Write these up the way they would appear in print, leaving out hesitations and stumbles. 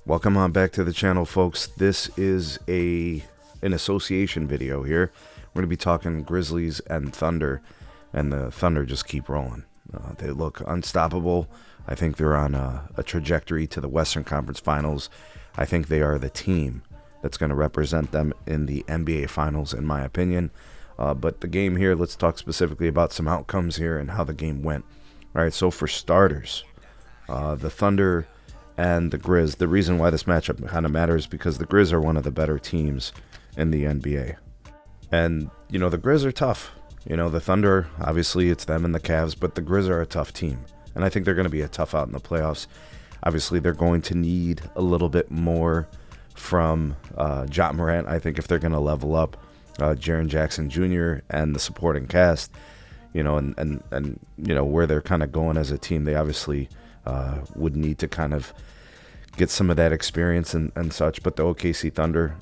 Welcome on back to the channel, folks. This is an association video here. We're going to be talking Grizzlies and Thunder, and the Thunder just keep rolling. They look unstoppable. I think they're on a trajectory to the Western Conference Finals. I think they are the team that's going to represent them in the NBA Finals, in my opinion. But the game here, let's talk specifically about some outcomes here and how the game went. All right, so for starters, the Thunder and the Grizz, the reason why this matchup kind of matters because the Grizz are one of the better teams in the NBA. And, you know, the Grizz are tough. You know, the Thunder, obviously it's them and the Cavs, but the Grizz are a tough team. And I think they're going to be a tough out in the playoffs. Obviously, they're going to need a little bit more from Ja Morant, I think, if they're going to level up Jaren Jackson Jr. and the supporting cast, you know, and you know, where they're kind of going as a team, they obviously would need to kind of get some of that experience and such. But the OKC Thunder,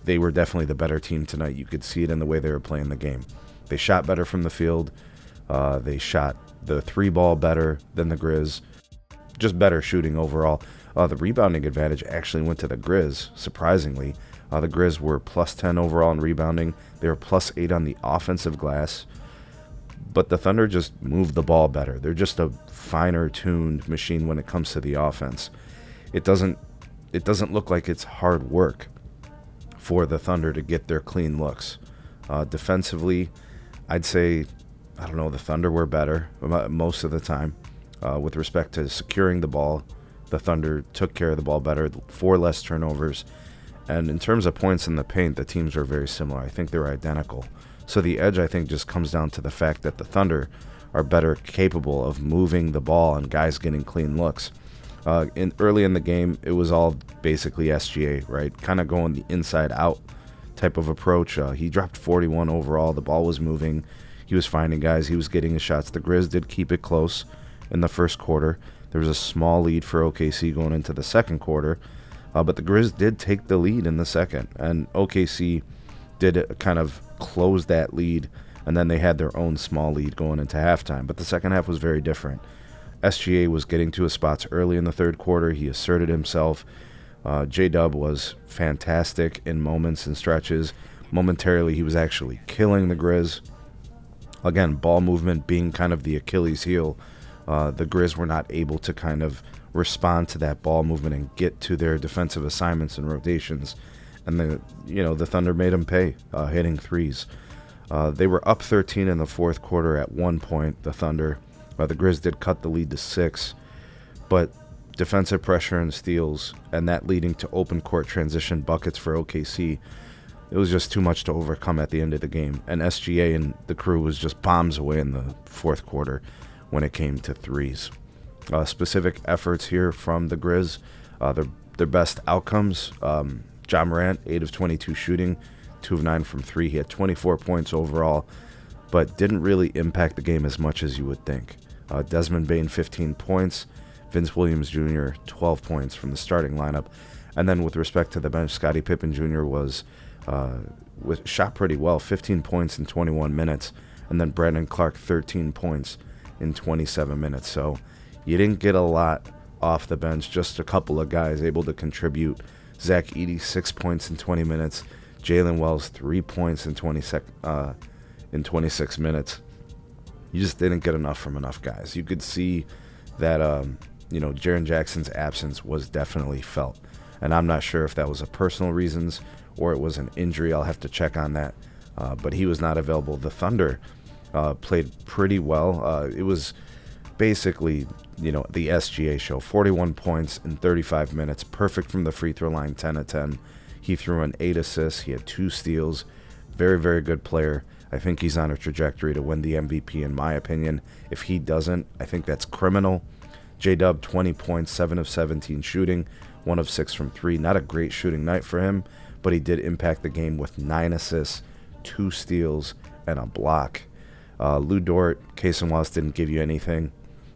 they were definitely the better team tonight. You could see it in the way they were playing the game. They shot better from the field. They shot the three ball better than the Grizz. Just better shooting overall. The rebounding advantage actually went to the Grizz, surprisingly. The Grizz were plus 10 overall in rebounding. They were plus 8 on the offensive glass. But the Thunder just moved the ball better. They're just a finer-tuned machine when it comes to the offense. It doesn't look like it's hard work for the Thunder to get their clean looks. Defensively, I'd say, I don't know, the Thunder were better most of the time. With respect to securing the ball, the Thunder took care of the ball better, 4 less turnovers. And in terms of points in the paint, the teams are very similar. I think they're identical. So the edge, I think, just comes down to the fact that the Thunder are better capable of moving the ball and guys getting clean looks. Early in the game, it was all basically SGA, right? Kind of going the inside-out type of approach. He dropped 41 overall. The ball was moving. He was finding guys. He was getting his shots. The Grizz did keep it close in the first quarter. There was a small lead for OKC going into the second quarter. But the Grizz did take the lead in the second. And OKC did kind of close that lead, and then they had their own small lead going into halftime. But the second half was very different. SGA was getting to his spots early in the third quarter. He asserted himself. J-Dub was fantastic in moments and stretches. Momentarily, he was actually killing the Grizz. Again, ball movement being kind of the Achilles heel. The Grizz were not able to kind of respond to that ball movement and get to their defensive assignments and rotations. And the Thunder made them pay, hitting threes. They were up 13 in the fourth quarter at one point, the Thunder. The Grizz did cut the lead to 6, but defensive pressure and steals, and that leading to open court transition buckets for OKC, it was just too much to overcome at the end of the game. And SGA and the crew was just bombs away in the fourth quarter when it came to threes. Specific efforts here from the Grizz, their best outcomes. Ja Morant, 8 of 22 shooting, 2 of 9 from 3. He had 24 points overall, but didn't really impact the game as much as you would think. Desmond Bane, 15 points. Vince Williams Jr., 12 points from the starting lineup. And then with respect to the bench, Scottie Pippen Jr. shot pretty well, 15 points in 21 minutes. And then Brandon Clark, 13 points in 27 minutes. So you didn't get a lot off the bench, just a couple of guys able to contribute. Zach Edey, 6 points in 20 minutes. Jalen Wells, 3 points in 26 minutes. You just didn't get enough from enough guys. You could see that, Jaren Jackson's absence was definitely felt. And I'm not sure if that was a personal reasons or it was an injury. I'll have to check on that. But he was not available. The Thunder played pretty well. It was basically, the SGA show. 41 points in 35 minutes. Perfect from the free throw line, 10 of 10. He threw in 8 assists. He had 2 steals. Very, very good player. I think he's on a trajectory to win the MVP, in my opinion. If he doesn't, I think that's criminal. J-Dub, 20 points, 7 of 17 shooting, 1 of 6 from 3. Not a great shooting night for him, but he did impact the game with 9 assists, 2 steals, and a block. Lou Dort, Cason Wallace didn't give you anything,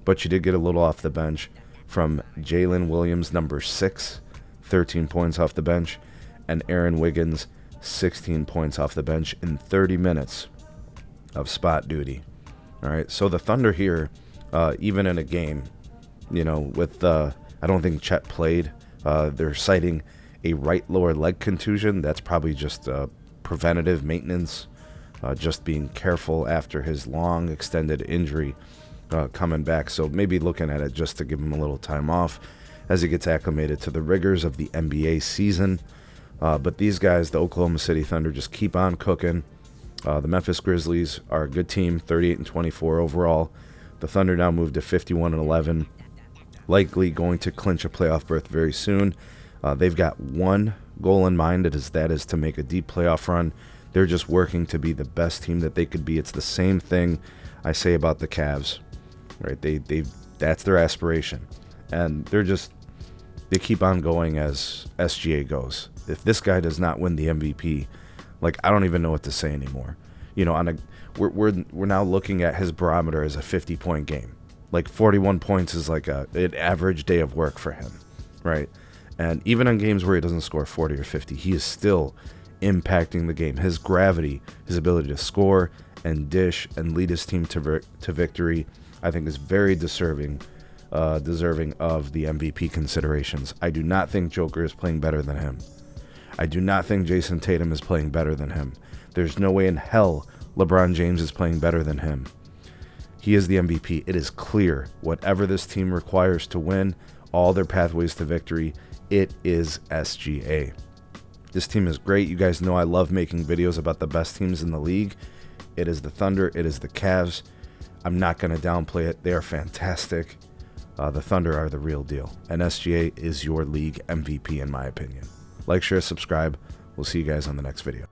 but you did get a little off the bench from Jalen Williams, number 6, 13 points off the bench, and Aaron Wiggins, 16 points off the bench in 30 minutes of spot duty. All right, so the Thunder here, even in a game, with I don't think Chet played. They're citing a right lower leg contusion. That's probably just preventative maintenance, just being careful after his long extended injury coming back. So maybe looking at it just to give him a little time off as he gets acclimated to the rigors of the NBA season. But these guys, the Oklahoma City Thunder, just keep on cooking. The Memphis Grizzlies are a good team, 38-24 overall. The Thunder now moved to 51-11, likely going to clinch a playoff berth very soon. They've got one goal in mind, that is to make a deep playoff run. They're just working to be the best team that they could be. It's the same thing I say about the Cavs, right? That's their aspiration, and they keep on going as SGA goes. If this guy does not win the MVP, like, I don't even know what to say anymore. You know, we're now looking at his barometer as a 50-point game. Like 41 points is like an average day of work for him, right? And even in games where he doesn't score 40 or 50, he is still impacting the game. His gravity, his ability to score and dish and lead his team to victory, I think is very deserving of the MVP considerations. I do not think Joker is playing better than him. I do not think Jason Tatum is playing better than him. There's no way in hell LeBron James is playing better than him. He is the MVP. It is clear. Whatever this team requires to win, all their pathways to victory, it is SGA. This team is great. You guys know I love making videos about the best teams in the league. It is the Thunder. It is the Cavs. I'm not going to downplay it. They are fantastic. The Thunder are the real deal. And SGA is your league MVP in my opinion. Like, share, subscribe. We'll see you guys on the next video.